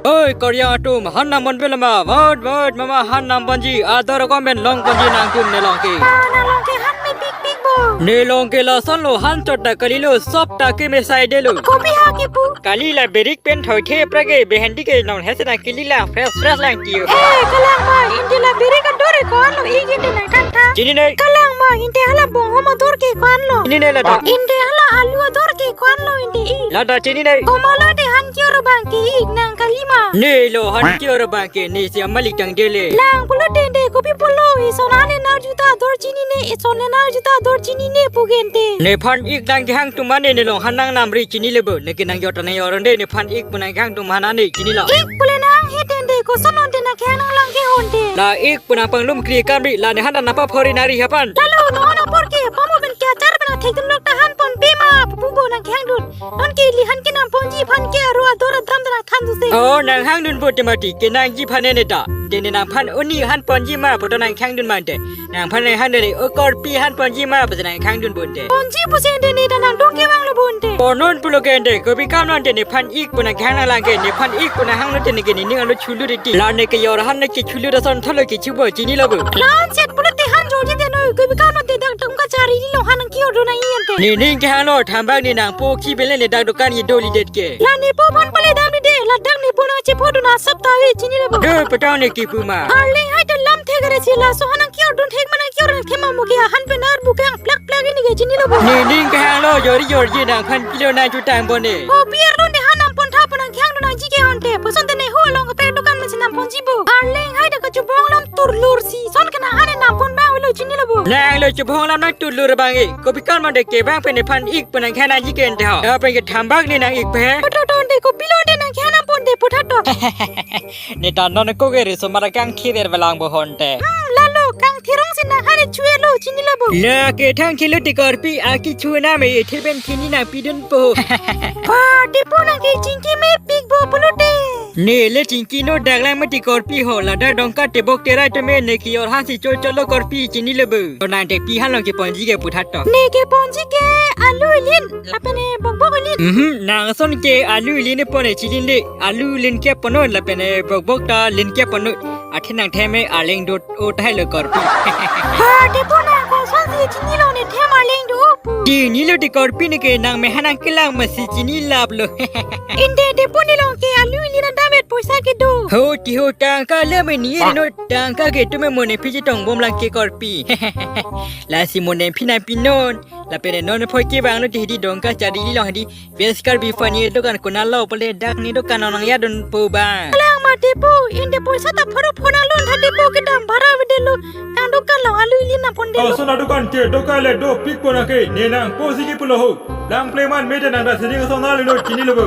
เอ้ยกอริยาตุมหันนำมันเป็นละมาวัดมาหันนำบัญชีอาตอร์ก็เป็นลองบัญชีนางกุนในลองกีนาลองเกหันไม่ปิ๊กโบในลองกีลาสันโลหันจดตะกะลิโลซอบตะกิเมไซเดลุโคบิฮากิปูกะลิลาเบริกเป็นถอยเทประเกเบฮันดิเกนอนเฮสนากิลิลาเฟรชแรงกิวกะลังมาอินเดลาเบริกันดอร์ก่อนโลอีกินเดนักันทาจินิเนกะลังมาอินเดฮลาบงฮมาดอร์เกก่อนโลจินิเนละดาอินเดฮลาอาลูดอร์เกก่อนโลอินเดอีละดาจินิเนโคมาลาเดฮันจิโรบังกีอีกนางกะลิมาเนโลฮันจิโรบังกีเนซิอามาลิกังเดเลลางปุโลเดนเดโคบิปุโลอิโซนาเนนาจุตาดอร์จินิเนอิโซเนนาจุตาดอร์จินิเนปุเกนเตเนพันอีกดังที่หังตุมาเนเนลงหันนางนำริจินิเลเบเนกินังยอดนายอรันเดเนพันอีกปุนังหังตุมานาเนจินิลาอีกปุเลนางเฮเดนเดโคสนอนเดนักแค่นางลังเกฮอนเดลาอีกปุนังปังลุมครีกันริลาเนหันนับพอรินาริฮัปันลาโลโนโนปอร์เกปามูเป็นแกจาร์บนาเทกตุนลกตาหันปอนปีมาปูโบนังแข่งดุนนอนเกลิหันกินามปอนจีพันเกรัวดอร์ดรัมดนักทันดุเซโอ้นางหังดุนปุตมาติเกนางจีพันเนเนตาเดนนางพันอุนีหันปอนจีมาปุตนางแข่งดุนมันเดนางพันในหันเดเอกอร์ปีหันปอนจีมาปุตนางแข่งดุนบุนเดปอนจีปุเซนเดเนดานางดงเกวังลบุนเดปอนนปุโลเกนเดกบิกามนอนเดเนพันอีกปุนังแข่งนางลังเกเนพันอีกปุนังหังนเดเนเกเนนิงอลุชุลุดิติลาเนเกยอรหันเนเกชุลุดสันทะเลเกชิบจินิลาบุลานเซตปุลเตหันโจจิเดโนกบิกามนเดดังตงกะจารีนิลงหันกิโอโดนาเยนเตนี่นิ่งแค่ฮันโลทำบ้างนี่นางโปคีเบลเนดังดกันยีโดลิเด็ดเกลาเนโปพันปเลดามนี่เดลาดังนี่ปุนาเจโพดูนาสับตาเวจินิลาบุเดปะตาวเนกีปูมาอาเลงให้เดลัมเทกะเรซิลาโซหันกิโอโดนเทกมันกิโอเรเทมาโมเกะหันเปนาร์บุกังพลักนี่เกจินิลาบุนี่นิ่งแค่ฮันโลยอรินางพันกิโลนางจุดตังบนเนโอเปียร์โดนเดหันนำปอนทาปนังแข่งโดนจิเกฮอนเตปะสันเตเนหัวลงกะเปดูกันมันสินำปอนจิบุอาเลงให้เดกะจุบองลำตุรลูรซีซอนกะนาหันนำปอนบ้าวิโลจินิลาบุนางเลยจุบองลำนักตุลูระบางเอกบิกันมันเดเกบ้างเป็นในพันอีกปุนังแค่นางจิเกนเดาเป็นกะทำบ้างนี่นางอีกเพปะตอนเดกบิโลเดนางแค่นำปอนเดปุทัดดนี่ตอนนั้นก็เกเรสมาระกังคีเดร์เวลังบ่ฮอนเตลาโลกังที่ร้องสินะฮันช่วยโลจินิลาบุลาเกทังคิลุติกอร์ปีอากิชัวนาเมเทเบนคินินาปีดุนโปปาดิปูนังเกจิงกิเมปิกโบปุโลเดนี่เลจิงกิโนดักลังมาติกอร์ปีโหลาดาดองกาเตบกเตไรตเมเนกิออร์ฮันสิโจโจโลกอร์ปีจินิลาบุตอนนั้นเด็กปีฮันลองเกปอนจิเกปุทัดต่อเนเกปอนจิเกอาลูลินลาเปเนบกลินนางสนเกอาลูลินปอนจิลินเลอาลูลินเกปอนลาเปเนบกตาลินเกปอนอาทินังเทเมอาเลงโดโอไทเลกอร์ปีเดปูนังก็สอนสิจินิโลเนเทมาเลงดูจีนิโลติกอร์ปีเนเกนางเมฮันังกลังมาสิจินิลาบโลอินเดเดปูนิลองเกอาลูลินดาเมดปุซาเกดูโหติโหตังกาเลเมนีเรโนตังกาเกตุเมโมเนพิจิตองบอมลังเกกอร์ปีลาซิโมเนพินาปินอนลาเปเนนอนพอยเกบังโลติฮิดองกาจาริลิลองฮิเวสการบิฟานีโดกันคุนาลาปเลดักนีโดกันนองยาดนปูบาลางมาเดปูอินเดปุซาตาพรุพนาลอนทัดเดปูกดัมบาราวิเดโลกังโดกันลองอาลูลินนาปอนเดโลโอสนาดูกันเกโดกันเลโดปิกปนาเกเนนังโปซิกิปุโลโฮลังเพลมันเมเดนังดาซินิกซอนาเลโนจินิลโบ